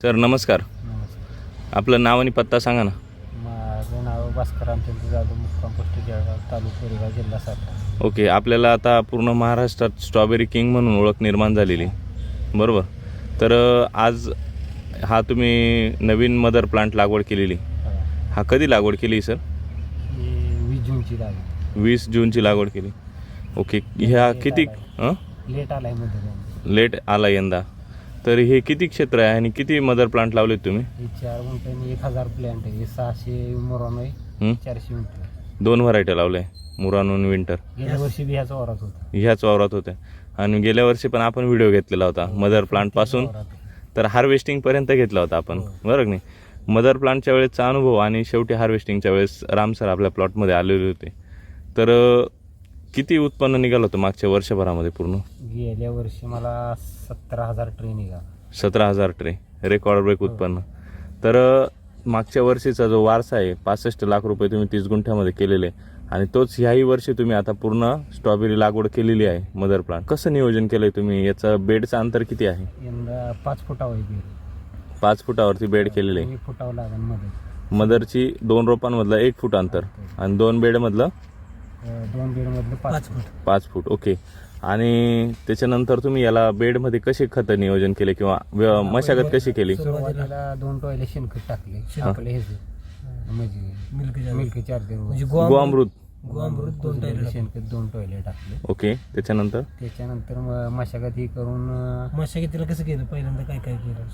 Sir नमस्कार. नमस्कार. आपलं नाव आणि पत्ता सांगा ना. माझं नाव भास्कर रामचंद्र जाधव, मुक्काम पोस्ट जळगाव, तालुका कोरेगाव, जिल्हा सातारा. ओके, आपल्याला आता पूर्ण महाराष्ट्रात स्ट्रॉबेरी किंग म्हणून ओळख निर्माण झालेली, बरोबर. तर आज हा तुम्ही नवीन मदर प्लांट लागवड केलेली, हा कधी लागवड केली सर? 20 जूनची लागवड. 20 जूनची लागवड केली. ओके, ह्या किती लेट आलाय मध्ये. लेट आला यंदा. तर हे किती क्षेत्र आहे आणि किती मदर प्लांट लावलेत तुम्ही? हे 4 गुंठ्यांनी 1000 प्लॅन्ट आहे. हे 600 मोरानो आहे, 400 गुंठे. 2 व्हरायटी लावल्या, मुरानो आणि विंटर. गेल्या वर्षी बी ह्याच वावरात होता. ह्याच वावरात होत्या. आणि गेल्या वर्षी पण आपण व्हिडिओ घेतलेला होता मदर प्लांटपासून तर हार्वेस्टिंगपर्यंत घेतला होता आपण, बरोबर की नाही? मदर प्लांटच्या वेळेसचा अनुभव आणि शेवटी हार्वेस्टिंगच्या वेळेस राम सर आपल्या प्लॉटमध्ये आलेले होते. तर किती उत्पन्न निघालं होतं मागच्या वर्षभरामध्ये पूर्ण? गेल्या वर्षी मला 17,000 ट्रे निघाला. 17,000 ट्रे, रेकॉर्ड ब्रेक उत्पन्न. तर मागच्या वर्षीचा जो वारसा आहे 65 लाख रुपये तुम्ही 30 गुंठ्यामध्ये केलेले, आणि तोच ह्याही वर्षी तुम्ही आता पूर्ण स्ट्रॉबेरी लागवड केलेली आहे मदर प्लांट. कसं नियोजन केलंय तुम्ही? याचं बेडचं अंतर किती आहे? यंदा 5 फुटावर आहे. 5 फुटावरती बेड केलेले आहे. 1 फुटावर लागेल मध्ये. मदरची 2 रोपांमधलं 1 फूट अंतर आणि 2 बेडमधलं 2 बेडमधलं 5 फूट. 5 फूट. ओके. आणि त्याच्यानंतर तुम्ही याला बेडमध्ये कसे खत नियोजन केले किंवा मशागत कशी केली? सुरुवातीला 2 टॉयलेट शेणखत टाकले. आपले हे म्हणजे मिल्क चार्जर म्हणजे गोअमृत. 2 टॉयलेट शेणखत 2 टॉयलेट टाकले. ओके. त्याच्यानंतर मशागत ही करून मशागतीला कसं केलं? पहिल्यांदा काय काय केलं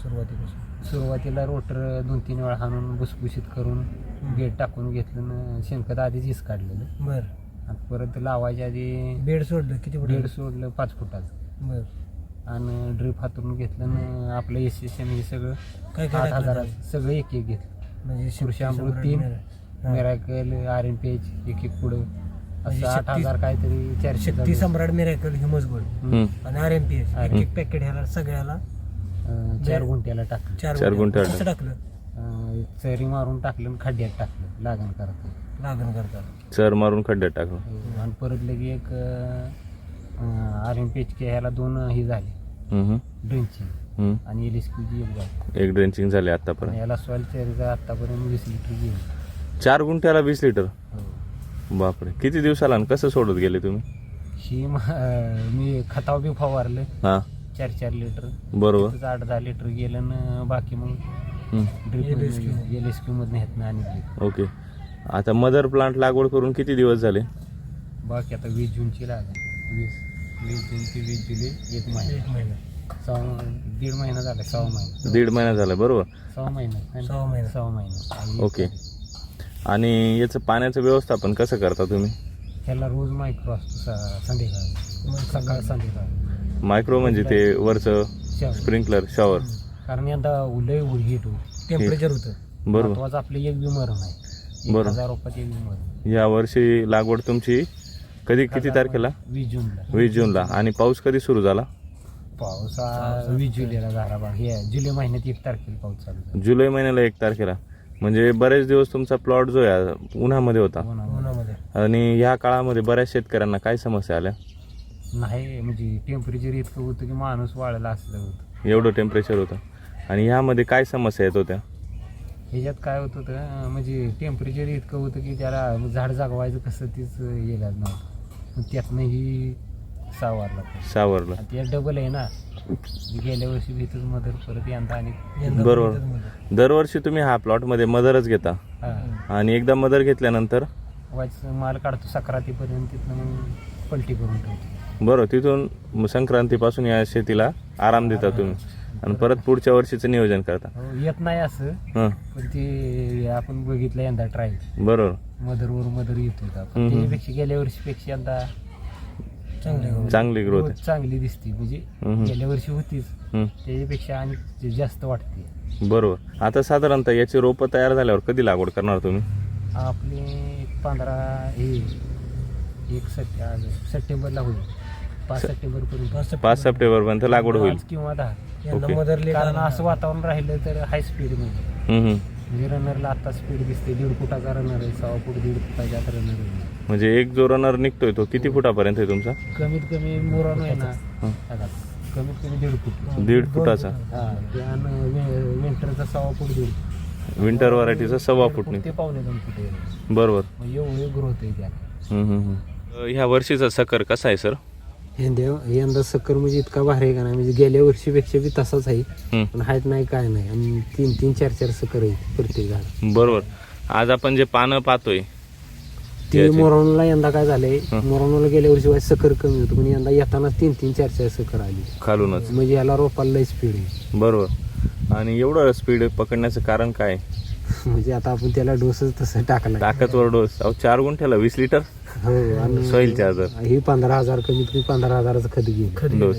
सुरुवातीला रोटर 2-3 वेळा हाणून भुसभुशीत करून बेड टाकून घेतलं न शेणखत आधीच हिस काढलेलं. बर. आणि परत लावायच्या आधी बेड सोडलं किती बेड सोडलं 5 फुटाचं. बर. आणि ड्रिप हातरून घेतलं न आपलं एसएसएम हे सगळं काय काय 8,000 सगळं एक घेतलं. म्हणजे कृषामृत 3, मिरॅकल, RMPH एक पुढं असं 8,000 काहीतरी 400 शक्ती सम्राट मिरॅकल, ह्युमस गोल्ड आणि RMPH एक पॅकेट ह्याला सगळ्याला 4 गुंठ्याला टाकलं. 4 गुंठ्याला कसं टाकलं? चरी मारून टाकलं आणि खड्ड्यात टाकलं लागण करता चर मारून खड्ड्यात टाकलं. आणि परत लगे एक RMPH के ह्याला 2 ही झाली ड्रिंचिंग आणि LSQ एक झाली. एक ड्रेंचिंग झाले आतापर्यंत. याला सॉइल चेरीचा आतापर्यंत 20 लिटर गेली. 4 गुंठ्याला 20 लिटर. हो. बापरे. किती दिवसाला आणि कसं सोडत गेले तुम्ही? ही मी खताव बी फवारलं हा, 4-4 लिटर. बरोबर. 8-10 लिटर गेलं ना बाकी मग ड्रिप LSQ मधनं येत ना आणि ओके. आता मदर प्लांट लागवड करून किती दिवस झाले? बाकी आता 20 जूनची लागेल. 20 जून ते 20 जुलै 1 महिना. 1.5 महिना झाला. 6 महिना. 1.5 महिना झाला, बरोबर. 6 महिना. ओके. आणि याचं पाण्याचं व्यवस्थापन कसं करता तुम्ही? ह्याला रोज मायक्रो असतो सकाळ संध्याकाळ. मायक्रो म्हणजे ते वरचं स्प्रिंकलर शॉवर. कारण यंदा लय हिट होत, टेम्परेचर होतं. बरोबर. महत्वाचं आपलं एक बी मरण आहे. बरोबर. 1000 रुपयात एक बी मरण. या वर्षी लागवड तुमची किती तारखेला? 20 जूनला. 20 जूनला. आणि पाऊस कधी सुरू झाला? पाऊस 20 जुलैला झाला बा. हे जुलै महिन्यात 1 तारखेला पाऊस चालू झाला. जुलै महिन्याला 1 तारखेला. म्हणजे बरेच दिवस तुमचा प्लॉट जो आहे उन्हामध्ये होता. उन्हामध्ये. आणि या काळामध्ये बऱ्याच शेतकऱ्यांना काय समस्या आल्या? नाही म्हणजे टेम्परेचर इतकं होतं की माणूस वाळायला असलं होतं. एवढं टेम्परेचर होतं. आणि ह्यामध्ये काय समस्या येत होत्या? ह्याच्यात काय होत होतं म्हणजे टेम्परेचर इतकं होतं की त्याला झाड जागवायचं कसं तीच येणार नव्हतं. त्यातनंही सावरलं. त्या डबल आहे ना. गेल्या वर्षी भीतच मदर, परत यंदा आणि बरोबर. दरवर्षी तुम्ही हा प्लॉटमध्ये मदरच घेता. आणि एकदा मदर घेतल्यानंतर माल काढतो संक्रांतीपर्यंत. तिथनं मग पलटी करून ठेवतो. बरोबर. तिथून संक्रांतीपासून या शेतीला आराम देता तुम्ही आणि परत पुढच्या वर्षीचं नियोजन करता. येत नाही असं, पण ते आपण बघितलं यंदा ट्रायल. बरोबर. मदर येत होता. त्यापेक्षा गेल्या वर्षीपेक्षा यंदा चांगली ग्रोथ चांगली दिसते. म्हणजे गेल्या वर्षी होतीच, त्याच्यापेक्षा आणि जास्त वाटते. बरोबर. आता साधारणतः याची रोपं तयार झाल्यावर कधी लागवड करणार तुम्ही? आपले 1 सप्टेंबरला होईल. 5 सप्टेंबरपर्यंत. 5 सप्टेंबरपर्यंत लागवड होईल किंवा 10. ओके. कारण असं वातावरण राहिलं तर हाय स्पीड म्हणजे रनरला आता स्पीड दिसते. 1.5 फुटाचा रनर आहे. 6 फूट 1.5 फुटाचा रनर आहे. म्हणजे एक जो रनर निघतोय तो किती फुटापर्यंत आहे तुमचा? कमीत कमी मोरानो आहे ना कमीत कमी 1.5 फूट. 1.5 फुटाचा हा ते आणि विंटरचा 1.25 फूट 1.5 विंटर व्हरायटीचा 1.25 फूटने. ते 1.25 फूट आहे. बरोबर. मग एवढी ग्रोथ आहे त्याला. ह्या वर्षीचा सकर कसा आहे सर? यंदा सक्कर म्हणजे इतका भारी आहे का नाही, म्हणजे गेल्या वर्षीपेक्षा बी तसाच आहे. हम्म. पण हाईट नाही काय नाही, आणि 3-3, 4-4 सक्कर आहे प्रत्येक झाड. बरोबर. आज आपण जे पानं पाहतोय ते याची. मोरावला यंदा काय झालंय, मोरावला गेल्या वर्षी सक्कर कमी होतं, पण यंदा येताना 3-3, 4-4 सक्कर आली. खालूनच. म्हणजे याला रोपाला लय स्पीड आहे. बरोबर. आणि एवढं स्पीड पकडण्याचं कारण काय? म्हणजे आता आपण त्याला डोसच तसं टाकला. ताकदवर डोस. 4 गुंठ्याला 20 लिटर हो. आणि सॉइल चार्जर ही 15,000 कमीत कमी 15,000चं खत घेईल. डोस.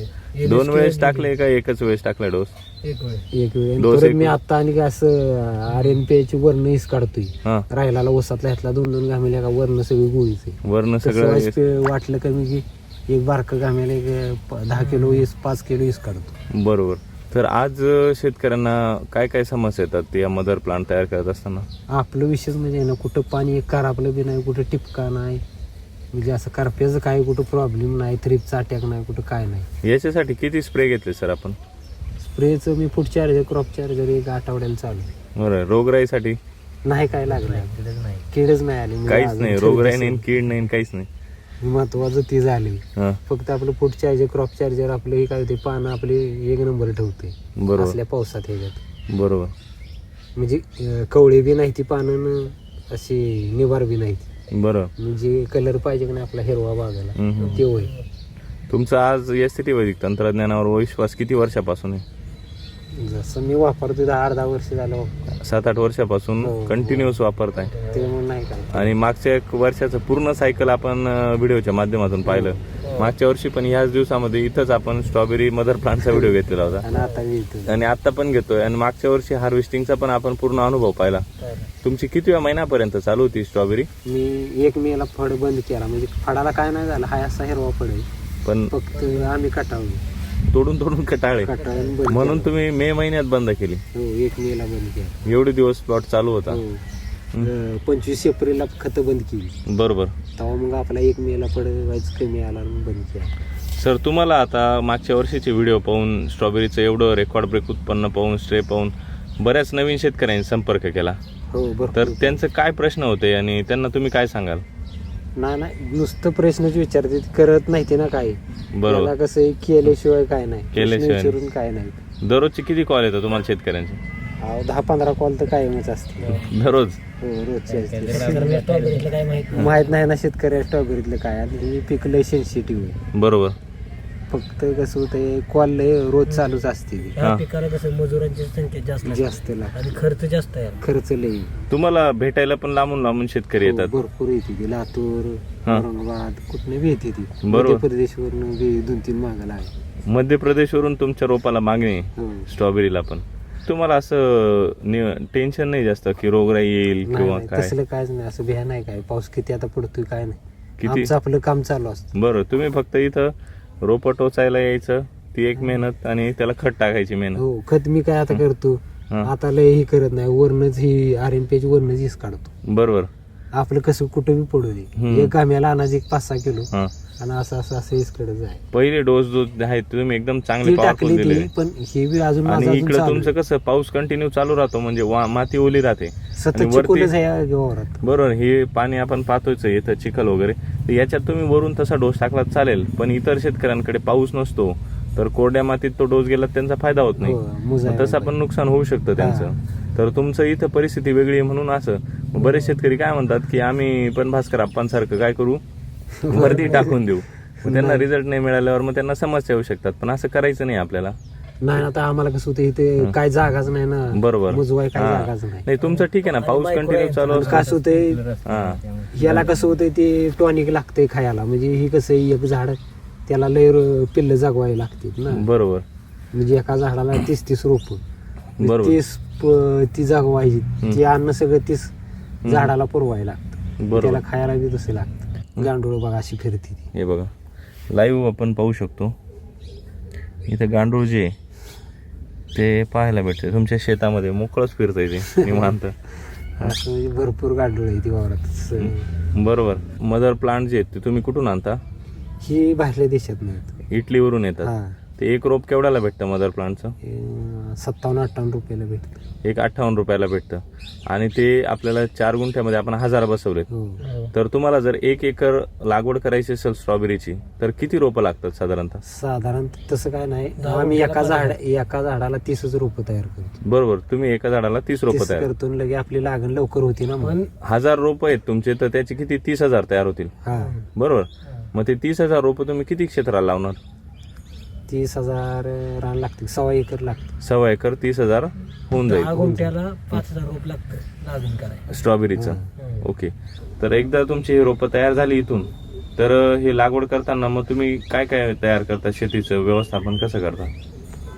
2 वेळेस टाकले का एकच वेळेस टाकला डोस? एक वेळ. एक वेळ. डोस परत एक मी वेळ. आता आणि काय असं RNPA ची वर्ण हीच काढतोय. हा. राहिला वसातला ह्यातला 2-2 घामेल्या का वर्ण सगळी गोळीच आहे. वर्ण तसं सगळं वाईस वाटलं कमी की एक बारकं घामेला एक 10 किलो 5 किलो हीच काढतो. बरोबर. तर आज शेतकऱ्यांना काय काय समस्या येतात या मदर प्लांट तयार करत असताना? आपलं विशेष म्हणजे ना, कुठं पाणी एक कारपलं बी नाही, कुठं टिपका नाही, म्हणजे असं करप्याचं काय कुठं प्रॉब्लेम नाही, थ्रिपचा अटॅक नाही, कुठं काय नाही. याच्यासाठी किती स्प्रे घेतले सर आपण? स्प्रेचं मी फूड चार्जर, क्रॉप चार्जर 1 आठवड्याला चालू आहे. बरं. रोगराईसाठी नाही काय लागलं, नाही. किडच नाही आली म्हणजे काहीच अजून नाही. तरी रोगराई दिसेल. नाही, कीड नाही, काहीच नाही. महत्वाचं ती झाली. हा. फक्त आपलं फूड चार्जर, क्रॉप चार्जर आपलं हे काय होते, पानं आपली 1 नंबर ठेवते बरोबर. असल्या पावसात ह्याच्यात. बरोबर. म्हणजे कवळे बी नाही ती पानं न अशी निवार बी नाही ती. बरोबर. म्हणजे कलर पाहिजे की नाही आपला हिरवा बागाला, हम्म. ते होय. तुमचा आज एसटी वैदिक तंत्रज्ञानावर विश्वास किती वर्षापासून आहे? जसं मी वापरतो 10-10 वर्ष झालं वापरतो. 7-8 वर्षापासून हो. कंटिन्युअस वापरताय. ते म्हणून नाही काय. आणि मागच्या 1 वर्षाचं पूर्ण सायकल आपण व्हिडिओच्या माध्यमातून पाहिलं. मागच्या वर्षी पण ह्याच दिवसामध्ये इथंच आपण स्ट्रॉबेरी मदर प्लांटचा व्हिडिओ घेतलेला होता, आणि आता मी इथं. आणि आता पण घेतोय. आणि मागच्या वर्षी हार्वेस्टिंगचा पण आपण पूर्ण अनुभव पाहिला. तुमची किती महिन्यापर्यंत चालू होती स्ट्रॉबेरी? मी 1 मेला फड बंद केला, म्हणजे फडाला काय नाही झालं, हाय असा हिरवा फड आहे, पण फक्त आम्ही कटावली तोडून कटाळे, कटाळून बंद म्हणून केला. तुम्ही मे महिन्यात बंद केली. हो 1 मेला बंद केला. एवढे दिवस प्लॉट चालू होता. हो. 25 एप्रिलला खत बंद केली. बरोबर. तेव्हा मग आपला 1 मेला फड व्हायचं कमी आला आणि बंद केला. सर, तुम्हाला आता मागच्या वर्षीचे व्हिडिओ पाहून, स्ट्रॉबेरीचं एवढं रेकॉर्ड ब्रेक उत्पन्न पाहून, स्ट्रे पाहून बऱ्याच नवीन शेतकऱ्यांनी संपर्क केला. हो बरोबर. तर त्यांचं काय प्रश्न होते आणि त्यांना तुम्ही काय सांगाल? नाही नुसतं प्रश्नच विचारते, करत नाही ते ना काय. बरोबर. त्याला कसं आहे, केल्याशिवाय काय नाही, केल्याशिवाय प्रश्न विचारून काय नाही. दररोजचे किती कॉल येतात तुम्हाला शेतकऱ्यांचे? 10-15 कॉल तर कायमच असते. दररोज? हो रोजचे असते. स्ट्रॉबेरीतलं काय माहित नाही. माहित नाही ना शेतकऱ्या स्ट्रॉबेरीतलं काय, आणि हे पीक लय सेन्सिटिव्ह आहे. बरोबर. फक्त कसं होतंय, कॉल लय रोज चालूच असते. ह्या पिकाला कसं मजुरांची संख्या जास्त लागते. जास्त लागतं. आणि खर्च जास्त आहे. खर्च लय. तुम्हाला भेटायला पण लांबून शेतकरी हो, येतात? भरपूर येते ती. लातूर, हा. औरंगाबाद कुठनं बी येते ती. बरोबर. मध्य प्रदेशवरून बी 2-3 मागायला आहे. मध्य प्रदेशवरून तुमच्या रोपाला मागणी आहे, हो. स्ट्रॉबेरीला पण. तुम्हाला असं टेन्शन नाही जास्त की रोगराई येईल नाही, किंवा नाही, काय? तसलं कायच नाही. असं भ्या नाही काय. पाऊस किती आता पडतोय काय नाही. किती? आमचं आपलं काम चालू असतं. बरं. तुम्ही फक्त इथं रोपं टोचायला यायचं, ती एक मेहनत, आणि त्याला खत टाकायची मेहनत. हो खत मी काय आता करतो, हा. आता लय ही करत नाही. वरणच ही RNPA ची वरणच हीच काढतो. बरोबर. आपलं कसं कुठं बी पडू दे, हम्म. एक गाम्याला अनाज 5-6 किलो, हा. आणि असं हीच कडे जाय. पहिले डोस जो आहे तुम्ही एकदम चांगले ती पॉवरफुल टाकली दिले. ती, पण हे बी अजून माझं आणि अजून इकडे चालू तुमचं आहे. कसं पाऊस कंटिन्यू चालू राहतो, म्हणजे माती ओली राहते. सतत आणि वरती- चिकोलच आहे या वावरात. बरोबर. हे पाणी आपण पाहतोच आहे, इथं चिखल वगैरे, तर याच्यात तुम्ही वरून तसा डोस टाकला चालेल, पण इतर शेतकऱ्यांकडे पाऊस नसतो, तर कोरड्या मातीत तो डोस गेला त्यांचा फायदा होत नाही. हो, मुजाय मग तसं पण नुकसान होऊ शकतं त्यांचं. तर तुमचं इथं परिस्थिती वेगळी आहे म्हणून असं. मग बरेच शेतकरी काय म्हणतात की आम्ही पण भास्कर आप्पांसारखं काय करू, वरती टाकून देऊ. मग त्यांना रिझल्ट नाही मिळाल्यावर मग त्यांना समस्या येऊ शकतात. पण असं करायचं नाही आपल्याला. नाही आता आम्हाला कसं होतं, इथे काय जागाच नाही ना. बरोबर. मुजवाय काय हा. जागाच नाही. नाही तुमचं ठीक आहे ना, पाऊस कंटिन्यू चालू असतो. कसं होतंय, हा. याला कसं होतंय, ते टॉनिक लागतंय खायला. म्हणजे ही कसं आहे, एक झाड त्याला लय पिल्ल जागवायला लागतात ना. बरोबर. म्हणजे एका झाडाला 30-30 रोप, बरोबर. 30 ती जागवायची, ती अन्न सगळं 30 झाडाला पुरवायला लागतं. बरोबर. त्याला खायला बी तसं लागतं. गांडूळ बघा अशी फिरती ती. हे बघा, लाईव्ह आपण पाहू शकतो. इथं गांडूळ जे आहे ते पाहायला भेटते तुमच्या शेतामध्ये, मोकळंच फिरतंय ते निवांत. असं म्हणजे भरपूर गांडूळ आहे ती वावरात. बरोबर. मदर प्लांट जे आहेत ते तुम्ही कुठून आणता? ही बाहेरल्या देशात मिळत. इटलीवरून येतात. हा. ते एक रोप केवढ्याला भेटतं मदर प्लांटचं? 57-58 रुपयाला भेटतं. एक 58 रुपयाला भेटतं. आणि ते आपल्याला 4 गुंठ्यामध्ये आपण 1000 बसवलेत. हो. तर तुम्हाला जर 1 एकर लागवड करायची असेल स्ट्रॉबेरीची तर किती रोपं लागतात साधारणतः? साधारण तसं काय नाही, आम्ही एका झाडाला 30च रोपं तयार करतो. बरोबर, तुम्ही एका झाडाला 30 रोपं 30 तयार करतो आणि लगे आपली लागण लवकर होती ना. पण 1000 रोपं आहेत तुमचे तर त्याचे किती 30,000 तयार होतील. हा, बरोबर. मग ते 30,000 रोपं तुम्ही किती क्षेत्राला लावणार? 30,000 रान लागते, 1.25 एकर लागते. 1.25 एकर 30,000 होऊन 10 जाईल गुंठ्याला 5,000 रोप लागतं लागून करायला. स्ट्रॉबेरीचं. ओके. तर एकदा तुमची ही रोपं तयार झाली इथून तर हे लागवड करताना मग तुम्ही काय काय तयार करता? शेतीचं व्यवस्थापन कसं करता?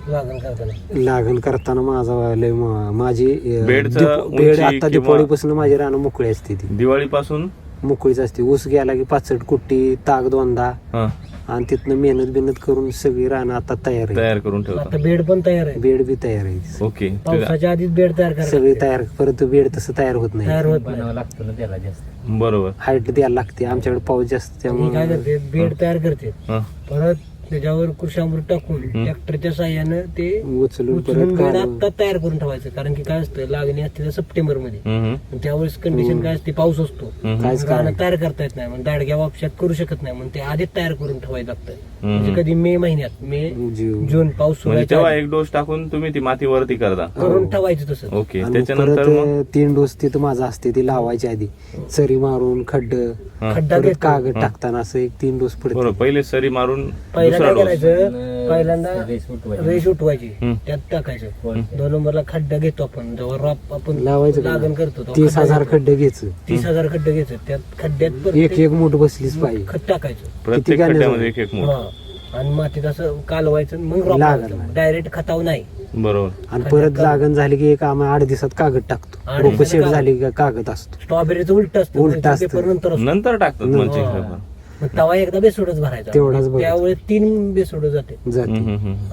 लागण करताना लागण करताना माझी बेडचं बेड उंची आता किंवा- दिवाळीपासून माझी रानं मोकळी असते, ती दिवाळीपासून मोकळीच असते. ऊस गेला की 65 कुट्टी, ताक 2दा, हा आणि तिथनं मेहनत करून सगळी रानं आता तयार आहे. तयार करून ठेवता. आता बेड पण तयार आहे. बेड बी तयार आहे, ओके. पावसाच्या आधीच बेड तयार करायला सगळी लागते. तयार. परत बेड तसं तयार होत नाही, तयार होत नाही. बरोबर. हाईट द्यायला लागते. आमच्याकडे पाऊस जास्त मी काय त्यामुळे करते, बेड तयार करते, हा परत त्याच्यावर कृषामृत टाकून ट्रॅक्टरच्या साह्यानं ते उचलून उचलून परत बेड काढून आता तयार करून ठेवायचं. कारण की काय असतं, लागणी असते सप्टेंबर मध्ये, हम्म. आणि त्यावेळेस कंडिशन काय असते, पाऊस असतो, काहीच रानं काय तयार करता येत नाही, मग दाडग्या वापशात करू शकत नाही, म्हणून ते आधीच तयार करून ठेवायचं लागतं. म्हणजे कधी मे महिन्यात, मे जीव जून पाऊस म्हणजे सुरुवायच्या तेव्हा आधी एक डोस टाकून तुम्ही ती माती वरती करता. करून ठेवायचं तसं. ओके. आणि त्याच्यानंतर मग परत 3 डोस तिथं माझा असते, ती लावायची आधी चरी मारून खड्ड, खड्डा परत घेतो. कागद टाकताना असं एक 3 डोस पडते. बरोबर, पहिले सरी मारून पहिला दुसरा काय डोस. करायचं, पहिल्यांदा रेष उठवायची, हम्म. त्यात टाकायचं. 2 नंबरला खड्डा घेतो आपण, जेव्हा रॉप आपण लावायचं का? लागण करतो तेव्हा 30,000 खड्डा खड्डे घ्यायचं, घेतो. 30,000 खड्डे घ्यायचं, त्यात खड्ड्यात परत एक एक मूठ बसलीच पाहिजे. खत टाकायचं. प्रत्येक किती गाणे खड्ड्यामध्ये एक मूठ. हा. आणि मातीत असं कालवायचं, मग रॉप लागण लावायचं. नाही. डायरेक्ट खताव नाही. बरोबर. आणि परत लागण झाली की एक आम्ही 8 दिवसात कागद टाकतो. 8 रोप दिवसात शेड कागद. झाली की कागद असतो. स्ट्रॉबेरीचं उलट असतं, उलटं असतं. पेपर नंतर असतो. नंतर टाकतात हम्म. मल्चिंग हा. पेपर. मग तवा एकदा बेसोडच भरायचा, तेवढाच भरायचा. त्यावेळी 3 बेसोड जाते, जाते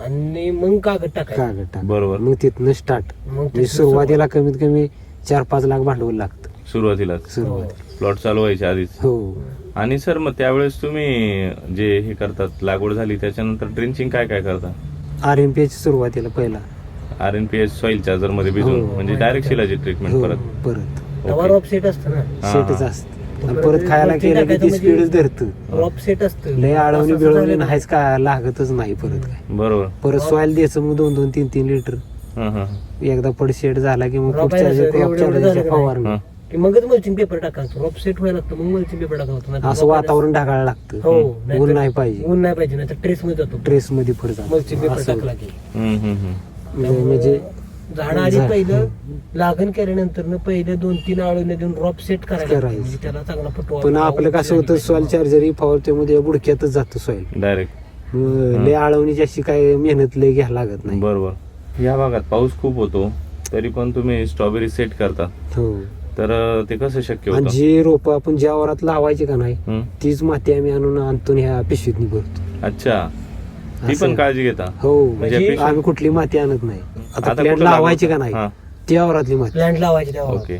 आणि मग कागद टाकायचं. कागद टाक. बरोबर. मग तिथनं स्टार्ट. मग म्हणजे तिथनं सुरुवातीला कमीत कमी 4-5 लाख भांडवल लागतं सुरुवातीला सुरुवात. प्लॉट चालू व्हायच्या आधीच. हो. आणि सर मग त्यावेळेस तुम्ही जे हे करतात, लागवड झाली त्याच्यानंतर ड्रिंचिंग काय काय करता? RMPH सुरुवातीला पहिला. RNPH सॉइल चार्जर मध्ये भिजून हो. म्हणजे डायरेक्ट शिलाची ट्रीटमेंट हो, परत. परत तवा रॉप सेट असतं ना, हा, सेटच हा. असतं. आणि परत खायला वरती केलं की टाकायचं ती म्हणजे स्पीडच धरतं. रॉप सेट असतं. लय अडवणी असं बिळवणी झालं नाहीच, का लागतच नाही परत काय. बरोबर. परत सॉईल द्यायचं मग 2-2, 3-3 लिटर. हा, हा. एकदा पडशेड झाला की मग Crop पुढच्या आहे ना, crop एवढं charger झालं च्या का फवारणी. हा. की मगच मल्चिंग पेपर टाकायचं. रॉप सेट व्हायला लागतं, मग मल्चिंग पेपर टाकायचं. नाहीतर असं rock वातावरण ढगायला लागतं. हो, ऊन नाही पाहिजे. ऊन नाही पाहिजे, नाही तर ट्रेस मध्ये जातो. ट्रेस मध्ये फडत मल्चिंग पेपर टाकला की हम्म, हम्म, हम्म. म्हणजे झाड आधी पहिलं लागण केल्यानंतर पहिले 2-3 आळवण्या देऊन रॉप सेट करायला लागतं. म्हणजे त्याला चांगला फुटवा. पण आपलं कसं होतं, सॉइल चार्जर फवारतेमध्ये बुडक्यातच जातं सॉइल. डायरेक्ट. लय आळवणीची अशी काय मेहनत लय घ्यायला लागत नाही. बरोबर. या भागात पाऊस खूप होतो तरी पण तुम्ही स्ट्रॉबेरी सेट करता, हो. तर ते कसं शक्य आणि होतं? जी रोप आपण ज्या वरात लावायची का नाही, हम्म. तीच माती आम्ही आणून आणतो आणि ह्या पिशवीतनी भरतो. अच्छा, ती असं. पण काळजी घेता? हो. म्हणजे पिशवी- आम्ही कुठली माती आणत नाही. आता आता प्लॅट कुठं लावायची का लावता? नाही, हा. त्या वरातली माती. प्लांट लावायचे तेव्हा. ओके.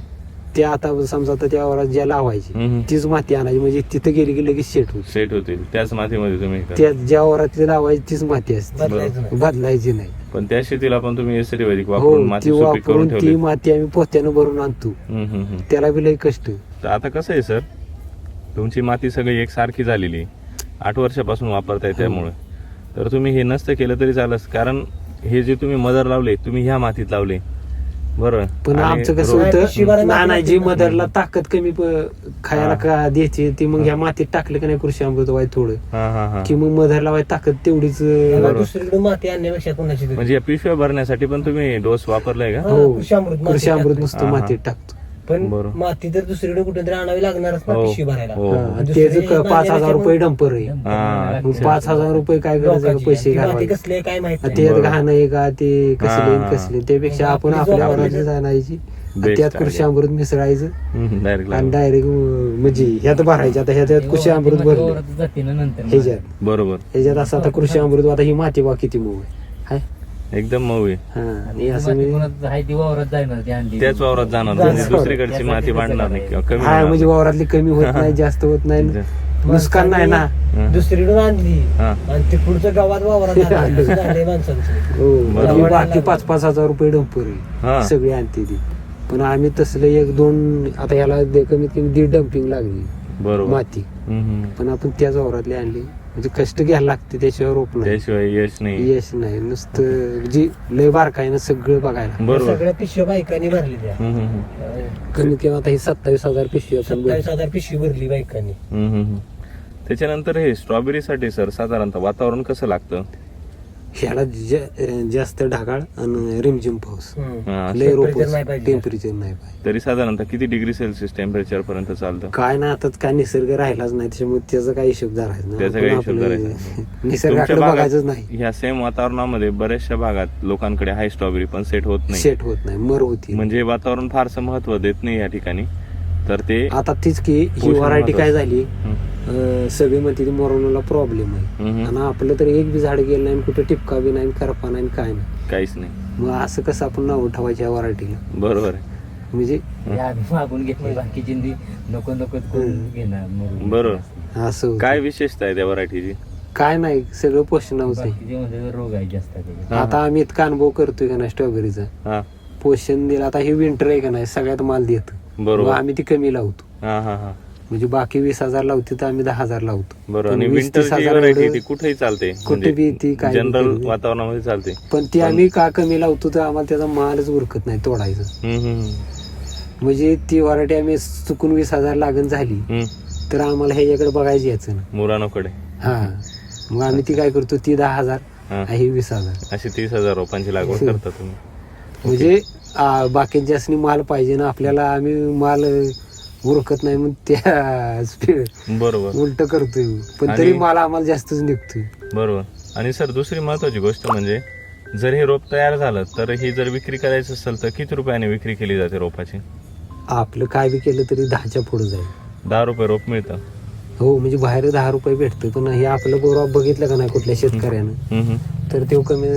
ते आता समजा आता त्या वरात ज्या लावायची हम्म. तीच माती आणायची, म्हणजे तिथं गेली की लगेच सेट होत. सेट होतील त्याच मातीमध्ये तुम्ही करता. त्या ज्या वरातली लावायची तीच माती असते, बदलायचं नाही. बदलायची नाही. पण त्या शेतीला पण तुम्ही एसरी वैदिक हो, वापरून माती ती सुपीक करून वापरून ती ठेवली. माती आम्ही पोत्यानं भरून आणतो. हम्म, हम्म, हम्म. त्याला बी लय कष्ट. तर आता कसं आहे सर, तुमची माती सगळी एकसारखी झालेली, 8 वर्षापासून वापरताय त्यामुळे. तर तुम्ही हे नसतं केलं तरी चालत, कारण हे जे तुम्ही मदर लावले तुम्ही ह्या मातीत लावले, बरोबर. पण आणि आमचं कसं रोप- नाही, शिवाय होतं, माती नानाजी लागते. मदरला ताकद कमी खायला हा. का द्यायची, ती मग ह्या मातीत टाकलं की नाही कृषी अमृत व्हाय थोडं, हा, हा, हा. की मग मदरला व्हाय ताकद तेवढीच. त्याला बरोबर. दुसरीकडे माती आणण्यापेक्षा कोणाची तरी. म्हणजे या पिशव्या भरण्यासाठी पण तुम्ही डोस वापरलाय का? हा, हो, कृषी अमृत माती कृषी अमृत टाकतो. नुसतं हा, हा. मातीत टाकतो. पण बरोबर. माती तर दुसरीकडे कुठेतरी आणावी लागणारच ना, हो, पिशवी भरायला. हो. हा, आणि त्याचं दुसरी 5,000 रुपये डंपर आहे. हा, मग अच्छा. 5,000 रुपये काय करायचं, लोकांची. पैसे ती माती घालवायचे. कसली आहे काय माहित नाही. त्यात बरोबर. घाण आहे का, ते कसले हा. कसले, त्यापेक्षा आपण आपली आपल्या जबाबदारी. वरातली जाणायची, Best त्यात idea. कृषी अमृत मिसळायचं हम्म, डायरेक्ट आणि लावा. डायरेक्ट म्हणजे ह्यात भरायचं. आता ह्याच्यात कृषी अमृत भरलं ह्याच्यात बरोबर. ह्याच्यात असं आता कृषी अमृत, आता ही माती बा किती मऊ आहे. एकदम मऊ आहे. हा, आणि असं मी त्याच वावरात जाणार म्हणजे दुसरीकडची माती भांडणार नाही किंवा कमी हा, होणार म्हणजे नाही. वावरातली कमी होत नाही, जास्त होत नाही. नुकसान नाही ना. दुसरीकडून आणली हा. आणि ते पुढचं गावात वावरात आलं. असं झालंय माणसांचं. हो बरोबर. म्हणजे बाकी 5-5 हजार रुपये डंपर हा. आहे सगळी आणते ती. पण आम्ही तसलं 1-2 आता ह्याला कमीत कमी 1.5 डम्पिंग लागली बरोबर. माती. हम्म. पण आपण त्याच वावरातली आणली. म्हणजे कष्ट घ्यायला लागते त्याच्यावर रोप नाही, त्याशिवाय यश नाही. यश नाही. नुसतं जी लय बारकाईनं सगळं बघायला. बरोबर. सगळ्या पिशव्या बायकांनी भरलेल्या. कमीत कमी आता ही 27,000 पिशवी आपण 27,000 पिशवी भरली बायकांनी. त्याच्यानंतर हे स्ट्रॉबेरीसाठी सर साधारणतः वातावरण कसं लागतं? ह्याला जास्त ढगाळ आणि रिमझिम पाऊस. हा. लय रोप Temperature नाही पाहिजे. टेम्परेचर नाही पाहिजे. तरी साधारणतः किती डिग्री सेल्सिअस टेम्परेचर पर्यंत चालतं? काय ना आता काय निसर्ग राहिलाच नाही त्याच्यामुळे त्याचा काही हिशोब धरायचा त्याचा नाही. काही आपण हिशोब आपलं धरायचा निसर्गाकडे तुमच्या भागात बघायचंच नाही. ह्या सेम वातावरणामध्ये बऱ्याचशा भागात लोकांकडे हाय स्ट्रॉबेरी पण सेट होत नाही. सेट होत नाही, मर होती. म्हणजे वातावरण फारसं महत्व देत नाही या ठिकाणी. तर ते आता तीच की ही पोषण व्हरायटी काय झाली, हम्म. सगळी म्हणते मोरोनाला प्रॉब्लेम आहे. हम्म. आणि आपलं तर एक बी झाड गेलं नाही, कुठे टिपका बी नाही, करपा नाही, काय नाही. काहीच नाही. मग असं कसं आपण नाव ठेवायच्या व्हरायटीला? बरोबर आहे. म्हणजे आम्ही मागून घेतली बाकीची नको घेणार मग बरोबर. असं होतं. काय विशेषता आहे त्या व्हरायटीची? काय नाही, सगळं पोषणावच आहे. बाकीचे म्हणजे रोग आहे जास्त त्याच्यात. आता आम्ही इतका अनुभव करतोय का नाही स्ट्रॉबेरीचा, हा. पोषण दिलं. आता हे विंटर आहे का नाही, सगळ्यात माल देत. बरोबर. आम्ही ती कमी लावतो. हा हा हा. म्हणजे बाकी 20,000 लावते तर आम्ही 10,000 लावतो. बरोबर. पण आणि 20-30 विंटरची हजार व्हरायटी एवढं- ती कुठेही चालते, कुठे बी ती काय बी जनरल करू. वातावरणामध्ये चालते. पण ती आम्ही का कमी लावतो तर आम्हाला त्याचा मालच उरकत नाही तोडायचं. म्हणजे ती व्हरायटी आम्ही चुकून 20,000 लागण झाली तर आम्हाला ह्याच्याकडे बघायचं यायचं ना. मुरानोकडे हा, मग आम्ही ती काय करतो, ती 10,000 हा. ही 20,000. अशी 30,000 रोपांची लागवड करता तुम्ही? म्हणजे बाकीच्या माल पाहिजे ना आपल्याला, आम्ही माल उरकत नाही मग त्या बरोबर. उलट करतोय. पण आणि- तरी माल आम्हाला जास्तच निघतोय. बरोबर. आणि सर दुसरी महत्वाची गोष्ट म्हणजे जर हे रोप तयार झालं तर ही जर विक्री करायचं असेल तर किती रुपयाने विक्री केली जाते रोपाची? आपलं काय बी केलं तरी 10च्या पुढे जाईल. 10 रुपये रोप मिळतं. हो, म्हणजे बाहेर 10 रुपये भेटतं. पण हे आपलं गोराब बघितलं का नाही कुठल्या शेतकऱ्यानं, तर ते कमी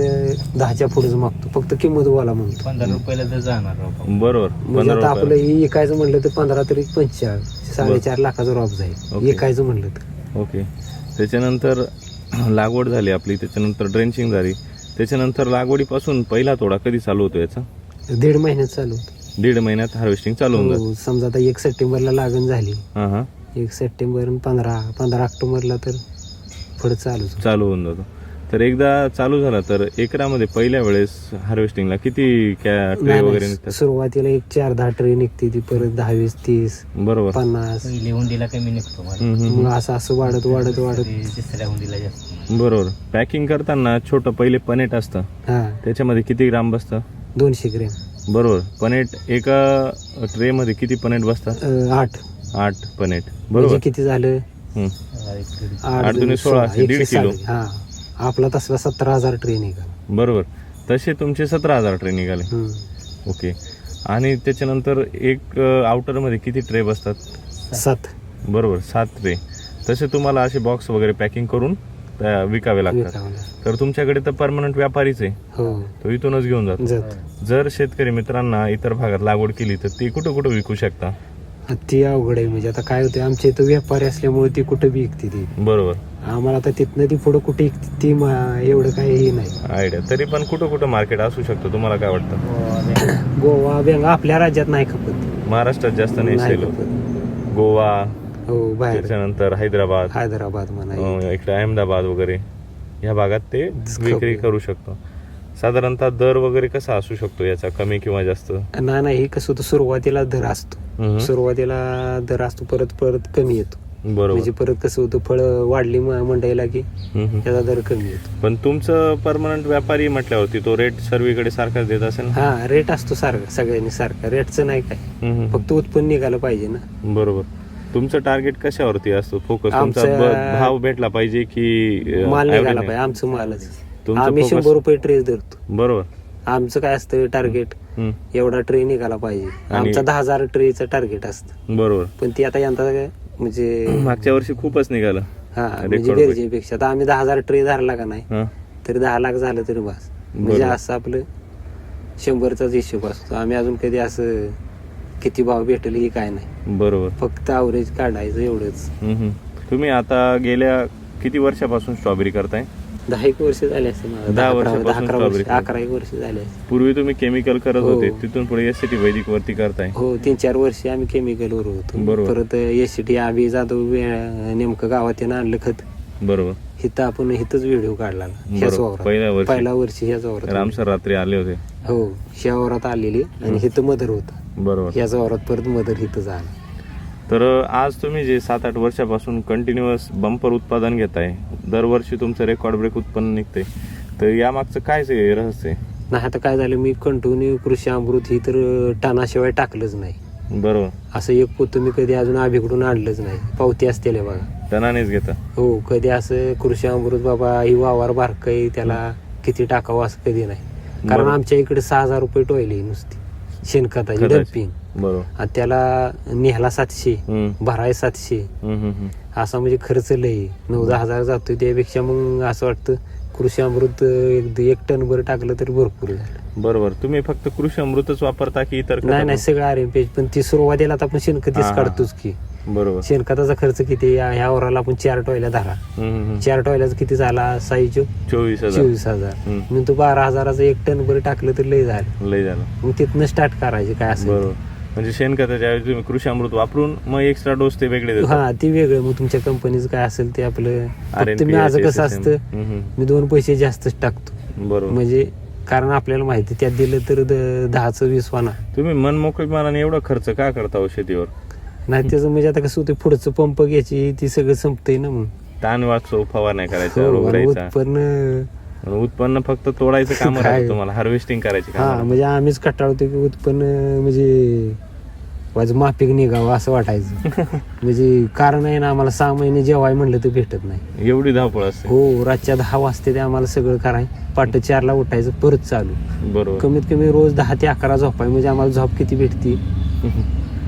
10च्या पुढेच मागतो. फक्त किंमत वाला म्हणतो. 15 रुपयाला तर जाणार रोप. बरोबर. म्हणजे 15 आता आपलं रुपये. ही विकायचं म्हणलं तर 15 तरी 45 4.5 लाखाचा रॉप जाईल ओके. विकायचं म्हणलं तर. ओके. त्याच्यानंतर लागवड झाली आपली, त्याच्यानंतर ड्रेंचिंग झाली, त्याच्यानंतर लागवडीपासून पहिला तोडा कधी चालू होतो याचा? 1.5 महिन्यात चालू होतं. 1.5 महिन्यात हार्वेस्टिंग चालू होऊन हो, समजा आता 1 सप्टेंबरला लागण झाली, जातं. हा. 1 सप्टेंबर आणि 15 ऑक्टोबरला तर पुढे चालूच. चालू होऊन जातो. तर एकदा चालू झाला तर एकरामध्ये पहिल्या वेळेस हार्वेस्टिंगला किती ट्रे वगैरे निघतात? सुरुवातीला 4-10 ट्रे निघते, ती परत 10-20-30 बरोबर. 50 पहिले हुंडीला कमी निघतो मला. मग असं वाढत वाढत वाढत. तिसऱ्या हुंडीला जास्त. बरोबर. पॅकिंग करताना छोटं पहिले पनेट असतं, हा, त्याच्यामध्ये किती ग्राम बसतं? 200 ग्रॅम. बरोबर. पनेट एका ट्रे मध्ये किती पनेट बसतात? 8 पनेट. म्हणजे बरोबर. किती झालं? हम्म. 8 8 दुणे 16, 1.5 किलो. हा, आपला तसला 17,000 ट्रे निघाला. बरोबर. तसे तुमचे 17,000 ट्रे निघाले. ओके. आणि त्याच्यानंतर एक आउटर मध्ये किती ट्रे बसतात? 7 बरोबर, 7 ट्रे. तसे तुम्हाला असे बॉक्स वगैरे पॅकिंग करून विकावे लागतात. विकावला. तर तुमच्याकडे तर परमनंट व्यापारीच आहे, हो, तो इथूनच घेऊन जातो. जात. जर शेतकरी मित्रांना इतर भागात लागवड केली तर ती कुठं कुठं विकू शकता? ती अवघड आहे. म्हणजे आता काय होतं, आमच्या इथं व्यापारी असल्यामुळे ती कुठं बी विकते ती. बरोबर. आम्हाला आता तिथनं ती पुढं कुठे विकते ती एवढं काही हे नाही. आयडिया. तरी पण कुठं कुठं मार्केट असू शकतं, तुम्हाला काय वाटतं? गोवा बेंगा आपल्या राज्यात नाही खपत. महाराष्ट्रात जास्त नाही नाही सेल होत. खपत. गोवा, हो, बाहेर त्याच्यानंतर हैदराबाद, हैदराबाद म्हणा. इकडे अहमदाबाद वगैरे ह्या भागात ते विक्री करू शकतो. साधारणतः दर वगैरे कसा असू शकतो याचा, कमी किंवा जास्त? नाही, हे कसं होतं, सुरुवातीला दर असतो. सुरुवातीला दर असतो, परत परत कमी येतो. बरोबर. म्हणजे परत कसं होतं, फळ वाढली मंडईला की त्याचा दर कमी येतो. पण तुमचं परमनंट व्यापारी म्हटल्यावरती तो रेट सर्वीकडे सारखाच देत असेल ना? हा, रेट असतो सारखा, सगळ्यांनी सारखा. रेटचं नाही काय, फक्त उत्पन्न निघालं पाहिजे ना. बरोबर. तुमचं टार्गेट कशावरती असतो फोकस? तुमचा भाव भेटला पाहिजे की माल निघाला पाहिजे, आमचं मालच. तुमचं आम्ही focus- 100 रुपये ट्रेस धरतो. बरोबर. आमचं काय असतं टार्गेट, एवढा ट्रे निघाला पाहिजे. आमचा 10,000 ट्रेचं टार्गेट असतं. बरोबर. पण ती आता यंदा म्हणजे मागच्या वर्षी खूपच निघालं. हा, म्हणजे गरजेपेक्षा. आता आम्ही 10,000 ट्रे धरला का नाही तरी 10 लाख झालं तरी बस. म्हणजे असं आपलं 100चाच हिशोब असतो. आम्ही अजून कधी असं किती भाव भेटेल ही काय नाही, बरोबर. फक्त अवरेज काढायचं एवढंच. तुम्ही आता गेल्या किती वर्षापासून स्ट्रॉबेरी करताय? 10 वर्ष झाले असते मला. 10 वर्षापासून 11 strawberry. 11 वर्ष झाले असते. पूर्वी तुम्ही केमिकल करत हो. होते, तिथून पुढे एससीटी वैदिक वरती करताय. हो 3-4 वर्ष आम्ही केमिकलवर होतो. बरोबर. परत एसटी आम्ही जातो नेमकं गावात येणं आणलं खत. बरोबर. हिथं आपण हिथंच व्हिडिओ काढला ह्याच बरोबर. वावरात. पहिल्या वर्षी ह्याच वावरात. राम सर रात्री आले होते. हो ह्या वावरात आलेली आणि हिथं मदर होता. बरोबर. ह्याच वावरात परत मदर हिथं झाला. तर आज तुम्ही जे 7-8 वर्षापासून कंटिन्युअस बंपर उत्पादन घेताय, दरवर्षी तुमचं रेकॉर्ड ब्रेक उत्पन्न निघतंय, तर यामागचं काय ते रहस्य आहे? नाही आता काय झालं, मी कंटिन्यू कृषी अमृत ही तर टाणाशिवाय टाकलंच नाही. बरोबर. असं एक पोतं मी कधी अजून आभीकडून आणलंच नाही. पावती असतेले बघा. टनानेच घेता? हो कधी असं कृषी अमृत बाबा ही वावर बारकाई त्याला किती टाकावं असं कधी नाही. कारण बरोबर. आमच्या इकडे 6,000 रुपये टोयले नुसती शेणखताची खताची. डम्पिंग. बरोबर. आणि त्याला नेहाला 700 हम्म. भराय 700 हम्म. असा म्हणजे खर्च लय 9-10 हजार जातोय. त्यापेक्षा मग असं वाटतं कृषी अमृत 1 टन भर टाकलं तरी भरपूर झालं. बरोबर. तुम्ही फक्त कृषी अमृतच वापरता की इतर खतं नाही सगळं आरएमपी. पण ती सुरुवातीला आता आपण शेणखतीच हा. काढतोच की. बरोबर. शेणखताचा खर्च किती ह्या वराला आपण 4 टोयल्या धरा. 4 टोयल्याचा किती झाला? 24,000. 24,000. हम्म. मग तू 12,000चं 1 टन भर टाकलं तर लय झालं. लय झालं. मग तिथनं स्टार्ट करायचे काय असेल बरोबर. म्हणजे शेणखताच्या ऐवजी तुम्ही कृषी अमृत वापरून मग एक्स्ट्रा डोस ते वेगळे देतात. हा ते वेगळं. मग तुमच्या कंपनीचं काय असेल ते आपलं. फक्त RNP, मी माझं कसं SSM. असतं मी 2 पैसे जास्तच टाकतो. बरोबर. म्हणजे कारण आपल्याला माहिती त्यात दिलं तर 10चं 20 वाना. तुम्ही मनमोकळीपणाने एवढा खर्च का करता हो शेतीवर? नाही त्याचं म्हणजे आता कसं होतं पुढचं पंप घ्यायची ती सगळं संपतंय ना. मग ताण वाचो, फवारण्या करायचा, हो, रोग आणि राहायचा. उत्पन्न फक्त तोडायचं काम काय? राहतं तुम्हाला, हार्वेस्टिंग करायची हा काम. म्हणजे आम्हीच कटाळतो की उत्पन्न म्हणजे माझं माफिक निघावं असं वाटायचं. म्हणजे कारण आहे ना आम्हाला 6 महिने जेवाय म्हणलं तर भेटत नाही. एवढी धावपळ असते. हो रातच्या 10 वाजते ते आम्हाला सगळं कराय. पहाटे 4ला उठायचं परत चालू. बरोबर. कमीत कमी रोज 10 ते 11 झोपाय. म्हणजे आम्हाला झोप किती भेटती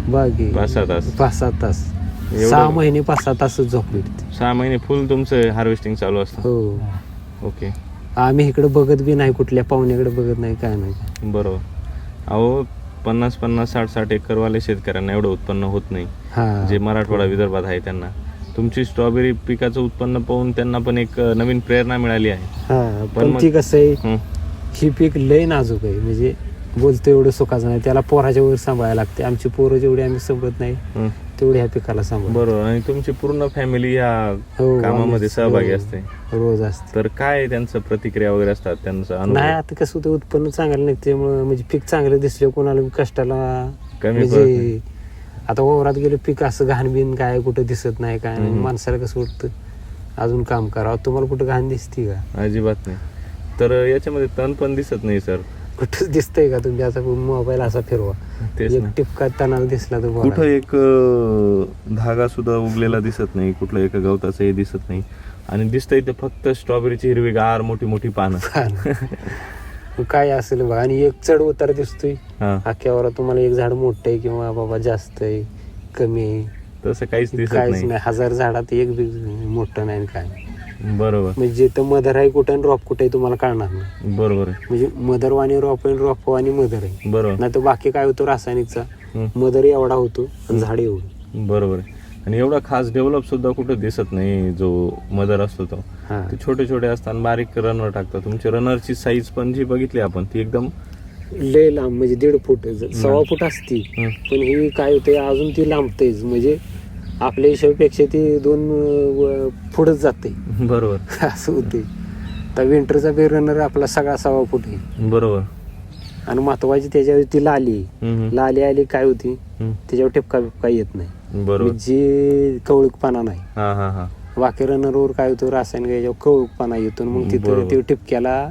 बाकी 5-6 तास. 5-7 तास. एवढं? 6 महिने 5-6 तासच झोप भेटते. 6 महिने फुल तुमचं हार्वेस्टिंग चालू असतं. हो ओके. आम्ही इकडे बघत बी नाही, कुठल्या पाहुण्याकडे बघत नाही काय नाही. बरोबर. अहो 50-50, 60-60 एकरवाले शेतकऱ्यांना एवढं उत्पन्न होत नाही, हा जे मराठवाडा विदर्भात आहे त्यांना. तुमची स्ट्रॉबेरी पिकाचं उत्पन्न पाहून त्यांना पण एक नवीन प्रेरणा मिळाली आहे. हा पण पण मग- ती कसं आहे हं. ही पीक लय नाजूक आहे. म्हणजे बोलतो एवढं सुखाचं नाही. त्याला पोराच्या वर सांभाळायला लागते. आमची पोरं जेवढी आम्ही सांभाळत नाही हं. तेवढी ह्या पिकाला सांभाळ. बरोबर. आणि तुमची पूर्ण फॅमिली या हो, कामामध्ये आम्ही- सहभागी हो, असते. रोज असते. तर काय त्यांचं प्रतिक्रिया वगैरे असतात, त्यांचा नाही अनुभव आता कसं होतं उत्पन्न चांगलं नाही त्यामुळे म्हणजे पीक चांगलं दिसलं कोणाला बी कष्टाला कमी पडत म्हणजे नाही. आता वावरात गेलं पीक असं घाण बिन काय कुठं दिसत नाही काय नाही. माणसाला कसं वाटतं अजून काम करावं. तुम्हाला कुठं घाण दिसती का? अजिबात नाही. तर याच्यामध्ये तण पण दिसत नाही सर. कुठंच दिसतंय का? तुम्ही असा मोबाईल असा फिरवा, तेच एक ना. टिपका तणाला दिसला तर कुठं बोला. एक धागा सुद्धा उगलेला दिसत नाही, कुठलं एका गवताचं हे दिसत नाही. आणि दिसतंय ते फक्त स्ट्रॉबेरीची हिरवीगार मोठी मोठी पानं. काय असेल बघा. आणि एक चढ उतार दिसतोय हा. अख्ख्यावर. तुम्हाला एक झाड मोठं आहे किंवा बाबा जास्त आहे कमी आहे तसं काहीच दिसत काहीच नाही. नाही. 1000 झाडात एक बी मोठं नाही काय. बरोबर. म्हणजे जिथं मदर आहे कुठं आणि रॉप कुठे तुम्हाला कळणार नाही. बरोबर आहे. म्हणजे मदर वाणी रॉप आहे, रॉप वाणी मदर आहे. बरोबर. नाही तर बाकी काय होतो रासायनिकचा मदर एवढा होतो आणि झाड एवढं. बरोबर आहे. आणि एवढा खास डेव्हलप सुद्धा कुठं दिसत नाही जो मदर असतो तो. हा ते छोटे छोटे असतात, बारीक रनर टाकतात. तुमची रनरची साईज पण जी बघितली आपण ती एकदम लय लांब म्हणजे 1.5 फूट 1.25 फूट असती. हं. पण ही काय होते अजून ती लांबतेच. म्हणजे आपल्या हिशोबापेक्षा ती 2 फुटच जाते. बरोबर. असं होते. तर विंटरचा बी रनर आपला सगळा 1.25 फूट आहे. बरोबर. आणि महत्वाची त्याच्यावर ती लाली हम्म. लाली आली काय होती हम्म. त्याच्यावर टिपका बिपका येत नाही. बरोबर. म्हणजे कवळूकपणा नाही. हा हा हा. बाकी रनरवर काय होतं रासायनिक याच्यावर कवळूकपणा येतो. मग तिथं बरोबर. ते टिपक्याला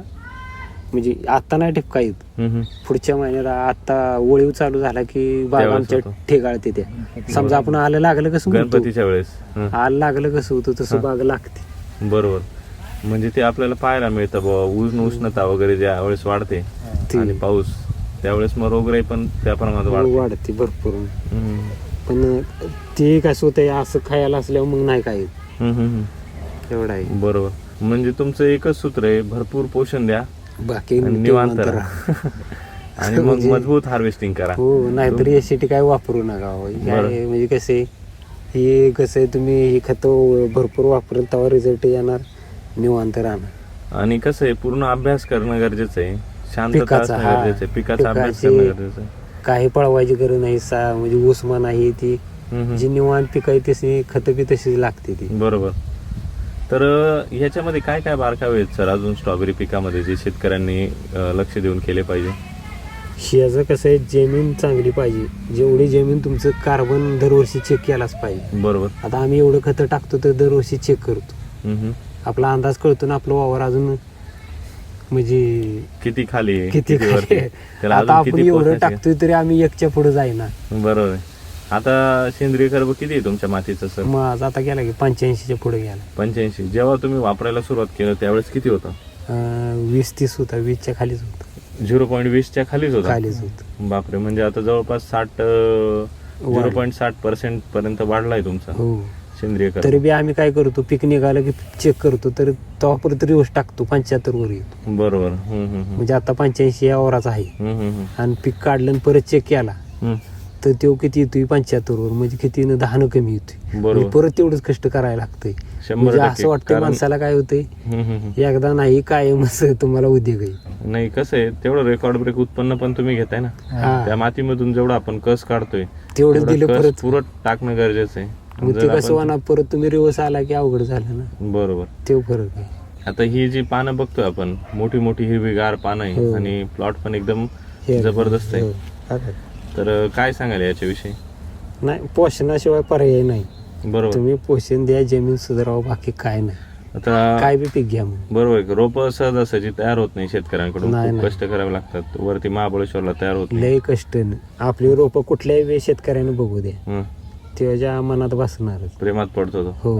म्हणजे आता नाही टिपका येत. हम्म. पुढच्या महिन्याला आता ओळीव चालू झाला की बाग त्यावेळेस आमच्या होतो. ठेगाळते त्या. समजा आपण आलं लागलं कसं म्हणतो, गणपतीच्या वेळेस. हं. आलं लागलं कसं होतं तसं बाग लागते. बरोबर. म्हणजे ते आपल्याला पाहायला मिळतं बाबा उष्णता वगैरे ज्या वेळेस वाढते ती आणि पाऊस त्यावेळेस मग रोगराई पण त्या प्रमाणात वाढते. वाढते भरपूर. हम्म. पण ते कसं होतं असं खायला असल्यावर मग नाही काय हम्म. एवढं आहे. बरोबर. म्हणजे तुमचं एकच सूत्र आहे, भरपूर पोषण द्या बाकी आणि निवांत नंतर राहा. आणि मग म्हणजे- मजबूत हार्वेस्टिंग करा. हो नाहीतर एसीटी काय वापरू नका. बरं. काय म्हणजे कसे हे कसं आहे, तुम्ही ही खतं भरपूर वापरेल तेव्हा रिझल्ट येणार, निवांत राहणार. आणि कसं आहे, पूर्ण अभ्यास करणं गरजेचं आहे, शांतता पिकाचा, असणं हा. गरजेचं आहे, पिकाचा अभ्यास पिकाची करणं गरजेचं आहे. काही पळवायची गरज नाही. म्हणजे उस्मान आहे ती जी निवांत पीक आहे तशी खतं बी तशीच लागते ती. बरोबर. तर ह्याच्यामध्ये काय काय बारकावे आहेत सर अजून स्ट्रॉबेरी पिकामध्ये जे शेतकऱ्यांनी लक्ष देऊन केले पाहिजे? शियाचं कसं आहे, जमीन चांगली पाहिजे. जेवढी जमीन तुमचं कार्बन दरवर्षी चेक केलाच पाहिजे. बरोबर. आता आम्ही एवढं खतं टाकतो तर दरवर्षी चेक करतो. आपला अंदाज कळतो ना आपलं वावर अजून म्हणजे किती खाली आहे, किती वरती आहे, त्याला आता अजून आपण किती एवढं पोचायचं आहे. टाकतोय तरी आम्ही एकच्या पुढे जाईना. बरोबर आहे. आता सेंद्रिय कर्ब किती आहे तुमच्या मातीचं सर? मग आता गेला की 85च्या पुढे गेला. 85. जेव्हा तुम्ही वापरायला सुरुवात केलं त्यावेळेस किती होता? 20-30 होता, 20च्या खालीच होता. 0.20च्या खालीच होता. खालीच होत. बापरे, म्हणजे आता जवळपास 0.60% पर्यंत वाढलाय तुमचा हो. सेंद्रिय कर्ब. तरी बी आम्ही काय करतो, पीक निघालं की चेक करतो, तर तेव्हा परत रिवर्स टाकतो, 75 वर येतो. बरोबर. म्हणजे आता 85 या वराचा आहे. आणि पीक काढलं आणि परत चेक केला तर तो किती येतोय 75 वर, म्हणजे किती 10 कमी येतोय. बरोबर. म्हणजे परत तेवढंच कष्ट करायला लागतंय. 100% म्हणजे असं वाटतं कारण- माणसाला काय होतंय, एकदा नाही कायमच तुम्हाला उद्योग आहे. नाही, कसं आहे, तेवढं रेकॉर्ड ब्रेक उत्पन्न पण तुम्ही घेताय ना. हा. त्या मातीमधून जेवढं आपण कस काढतोय तेवढंच दिलं कस परत. पुरत टाकणं गरजेचं आहे. मग जर ते कसं आपण- होणार, परत तुम्ही रिवर्स आला की अवघड झालं ना. बरोबर. ते फरक आहे. आता ही जी पानं बघतोय आपण, मोठी मोठी हिरवीगार पानं आहे हो. आणि प्लॉट पण एकदम हे जबरदस्त आहे. हो. आता तर काय सांगाल याच्याविषयी? नाही, पोषणाशिवाय पर्याय नाही. बरोबर. तुम्ही पोषण द्या, जमीन सुधारावं, बाकी काय नाही. आता काय बी पीक घ्या मग. बरोबर, रोप सहजासहजी तयार होत नाही शेतकऱ्यांकडून. नाही, खूप नाही. कष्ट करावे लागतात. वरती महाबळेश्वरला तयार होत नाही. लय कष्ट न. आपली रोपं कुठल्याही वेळी शेतकऱ्याने बघू द्या, हं. त्याच्या मनात बसणारच. प्रेमात पडतो तो. हो.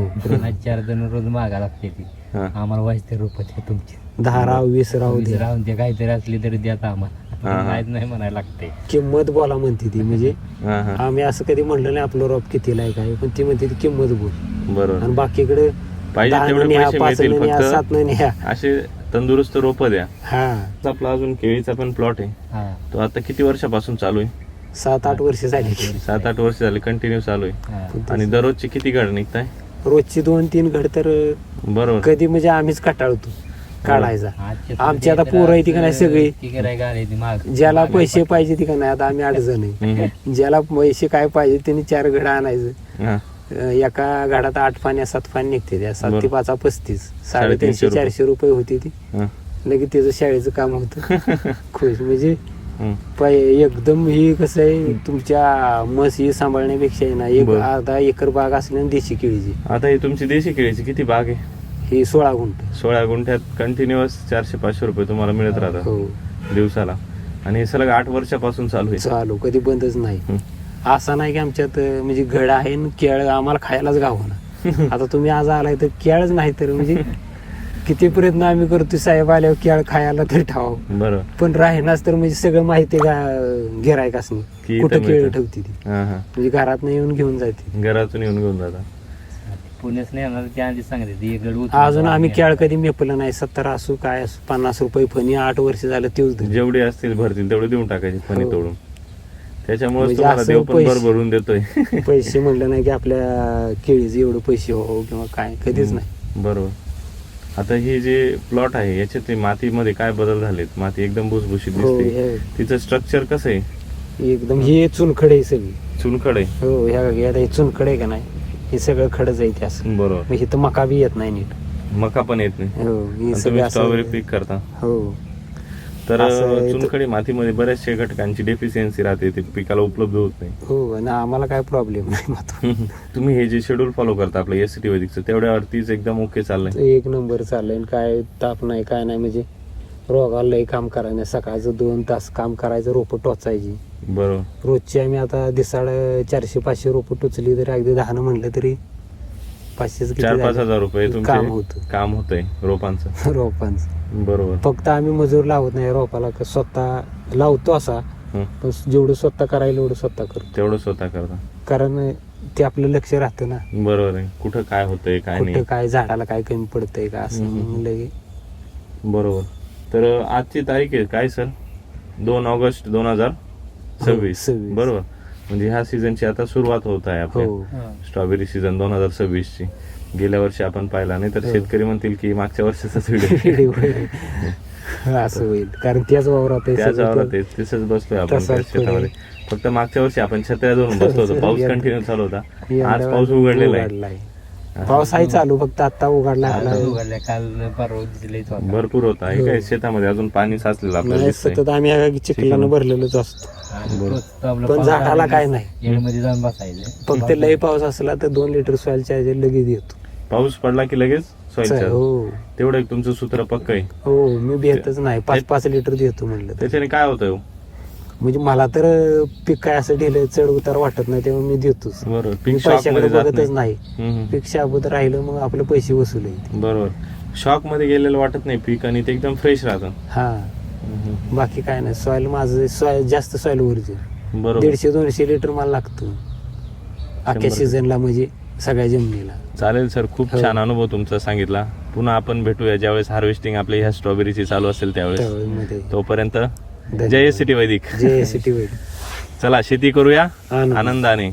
4 जण रोज मागा लागते ती. हा. आम्हाला व्हायचं रोप तुमची 10 राव 20 राहू दे, राहून ते काहीतरी असली तरी द्या हा, आम्हाला. हा. माहित नाही म्हणायला लागते. किंमत बोला म्हणते ती. म्हणजे हा, हा. आम्ही असं कधी म्हणलं नाही आपलं रोप कितीला आहे काय, पण ती म्हणते ती किंमत बोल. बरोबर. आणि बाकीकडे पाहिजे 10 तेवढे न्या, पैसे 5 मिळतील, न्या, फक्त 7 न्या. असे तंदुरुस्त रोप द्या. हा. आपला अजून केळीचा पण प्लॉट आहे. हा. तो आता किती वर्षापासून चालू आहे? 7-8 वर्ष झाली. 7-8 वर्ष झाली कंटिन्यू चालू आहे. हा. आणि दररोजची किती गाड निघताय? रोजची 2-3 घड तर बरोबर. कधी म्हणजे आम्हीच कंटाळतो काढायचा. आजच्या आमची आता तर पोरं आहे ती का नाही सगळी, ती गिऱ्हाईक आली ती माग. ज्याला पैसे पाहिजे ती का नाही, आता आम्ही 8 जण आहे. ज्याला पैसे काय पाहिजे त्यांनी 4 घड आणायचं. हा. एका घडात 8 पाण्या 7 पाणी निघते. त्या 7 ते 5 35, 350 350-400 रुपये होती ती. हा. लगेच त्याचं शाळेचं काम होतं. खुश म्हणजे हं. एकदम ही कसं आहे, तुमच्या म्हस ही सांभाळण्यापेक्षा आहे ना, एक बरं. अर्धा एकर बाग असल्याने देशी केळीची आता ही तुमची देशी केळीची किती बाग आहे? ही 16 गुंठ. 16 गुंठ्यात कंटिन्युअस 400-500 रुपये तुम्हाला मिळत राहतात हो. दिवसाला. आणि हे सलग 8 वर्षापासून चालू आहे. चालू कधी बंदच नाही. हं. असा नाही की आमच्यात म्हणजे घड आहे न केळ आम्हाला खायलाच गावं ना. आता तुम्ही आज आलाय तर केळच नाही तर म्हणजे किती प्रयत्न आम्ही करतो साहेब आल्यावर केळ खायला तर ठेवावं, बरोबर. पण राहीनाच तर म्हणजे सगळं माहिती का गिरायकासनी की कुठं इथं केळ मिळतं. ठेवती ती, हा, हा. म्हणजे घरात येऊन घेऊन जाते. घरातून येऊन घेऊन जाता. पुण्याच नाही येणार त्या आधी सांगते ती एक गड अजून आम्ही केळ कधी मेपलं नाही. 70 असू काय असू 50 रुपये फणी 8 वर्ष झालं तेच धरलं. जेवढे असतील भरतील तेवढे देऊन टाकायचे फणी हो. तोडून. त्याच्यामुळे म्हणजे तुम्हाला असं देव पण पैसे- भरभरून देतोय. पैसे म्हणलं नाही की आपल्या केळीचे एवढे पैसे हो किंवा काय, कधीच नाही. बरोबर. आता हे जे प्लॉट आहे याच्यात ते मातीमध्ये काय बदल झालेत? माती एकदम भुसभुशीत हो, दिसते. हे तिचं स्ट्रक्चर कसं आहे? एकदम हे चुनखड आहे सगळी. चुनखड आहे. हो, ह्या हे चुनखड आहे का नाही, हे सगळं खडच आहे. त्यास बरोबर. मग इथं मका बी येत नाही नीट. मका पण येत नाही. हो, हे आणि सगळं तुम्ही असं- स्ट्रॉबेरी पीक करता. हो. तर असं आहे. चुनखडी मातीमध्ये बऱ्याचशा घटकांची डेफिशियन्सी राहते, ते पिकाला उपलब्ध होत नाही. हो, आणि आम्हाला काय प्रॉब्लेम नाही मात्र. तुम्ही हे जे शेड्यूल फॉलो करता आपलं एसटी वैदिकचं, तेवढ्यावरतीच एकदम ओके चाललंय. एक नंबर चाललंय आणि काय ताप नाही काय नाही. म्हणजे रोगाला लई काम करायचं नाही. सकाळचं 2 तास काम करायचं, रोपं टोचायची. बरोबर. रोजची आम्ही आता दिसाड 400-500 रोपं टोचली तरी अगदी 10 म्हणलं तरी 500 4-5 हजार रुपये काम तुमचे होतं. काम होतंय रोपांचं. रोपांचं. बरोबर. फक्त आम्ही मजूर लावत नाही रोपाला, स्वतः लावतो असा, हं. पण जेवढं स्वतः करायला एवढं स्वतः करतो. तेवढं स्वतः करता. कारण ते आपलं लक्ष राहतं ना, बरोबर आहे. कुठं काय होतंय काय कुठं नाही. काय झाडाला काय कमी पडतंय का असं म्हणलं की. बरोबर. तर आजची तारीख आहे काय सर? 2 ऑगस्ट 2026. 26. बरोबर. म्हणजे ह्या सीझनची आता सुरुवात होत आहे आपल्या हो स्ट्रॉबेरी सीझन 2026 ची. गेल्या वर्षी आपण पाहिला नाही तर शेतकरी म्हणतील की मागच्या वर्षीचाच व्हिडिओ. असं होईल कारण त्याच वावरात आहे त्याच सगळं. वावरात तिथेच बसलोय आपण त्या तसाच शेतामध्ये. फक्त मागच्या वर्षी आपण छत्र्या धरून बसलो होतो, पाऊस कंटिन्यू चालू होता. यंदा आज पाऊस उघडलेला आहे. उघडलाय. पाऊस आहे चालू, फक्त आता उघडला आता आपला. उघडल्या, काल परवा दिसलेच होता. भरपूर होता. हे काय शेतामध्ये अजून पाणी साचलेलं आपल्याला नाही, दिसतंय. सतत आम्ही ह्या चिखलानं भरलेलोच असतो. आणि तोच आपलं पण पाऊस झाडाला आला काय की नाही. येडमध्ये जाऊन बसायचं. फक्त लय पाऊस असला तर 2 लिटर सॉइल चार्जर लगेच येतो. पाऊस पडला की लगेच सॉइल चार्ज. हो तेवढं एक तुमचं सूत्र पक्क आहे. हो मी भेटच नाही, 5-5 लिटर देतो म्हणलं तर. त्याच्याने काय होतं हो? म्हणजे मला तर पीक काय असं ढिलं चढ उतार वाटत नाही तेव्हा मी देतोच. बरोबर. मी पीक शॉक पैशाकडे मध्ये जात बघतच नाही. नाही. पीक शाबूत राहिलं मग आपले पैसे वसूल आहे. बरोबर. शॉक मध्ये गेलेलं वाटत नाही पीक आणि ते एकदम फ्रेश राहतं. हा बाकी काय नाही. सॉइल माझं सॉइल जास्त सॉइल वरचे बरोबर. 150-200 लिटर मला लागतं अख्ख्या 100. सीझनला, म्हणजे सगळ्या जमिनीला. चालेल सर, खूप हो. छान अनुभव तुमचा सांगितला. पुन्हा आपण भेटूया ज्यावेळेस हार्वेस्टिंग आपल्या ह्या स्ट्रॉबेरीची चालू असेल त्यावेळेस. त्यावेळेमध्ये तोपर्यंत धन्यवाद. जय सिटी वैदिक. जे सिटी वेळ चला शेती करूया आनंद. आनंदाने.